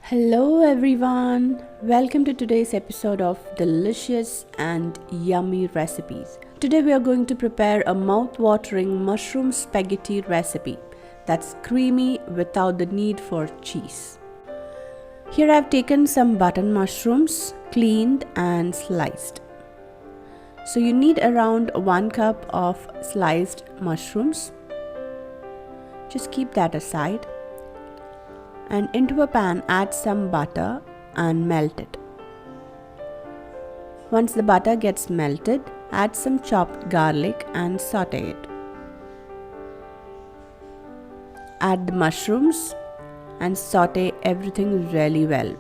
Hello everyone, welcome to today's episode of Delicious and Yummy Recipes. Today we are going to prepare a mouth-watering mushroom spaghetti recipe that's creamy without the need for cheese. Here I've taken some button mushrooms, cleaned and sliced. So you need around 1 cup of sliced mushrooms. Just keep that aside. And into a pan add some butter and melt it. Once the butter gets melted, add some chopped garlic and saute it. Add the mushrooms and saute everything really well.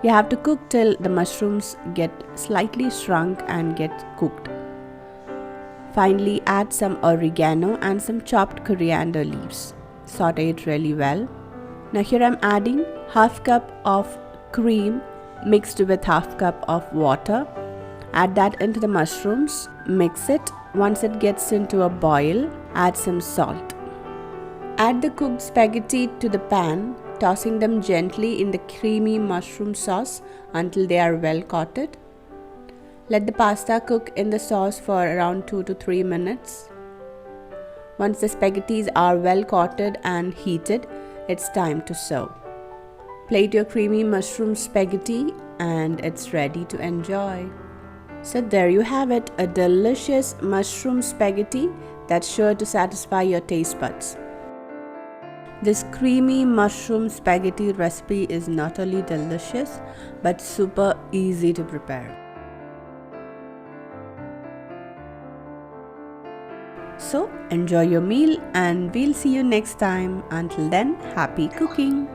You have to cook till the mushrooms get slightly shrunk and get cooked. Finally, add some oregano and some chopped coriander leaves. Saute it really well. Now here I'm adding half cup of cream mixed with half cup of water. Add that into the mushrooms, mix it. Once it gets into a boil, add some salt. Add the cooked spaghetti to the pan, tossing them gently in the creamy mushroom sauce until they are well coated. Let the pasta cook in the sauce for around 2 to 3 minutes. Once the spaghettis are well coated and heated, it's time to serve. Plate your creamy mushroom spaghetti and it's ready to enjoy. So there you have it, a delicious mushroom spaghetti that's sure to satisfy your taste buds. This creamy mushroom spaghetti recipe is not only delicious but super easy to prepare. So enjoy your meal and we'll see you next time. Until then, happy cooking!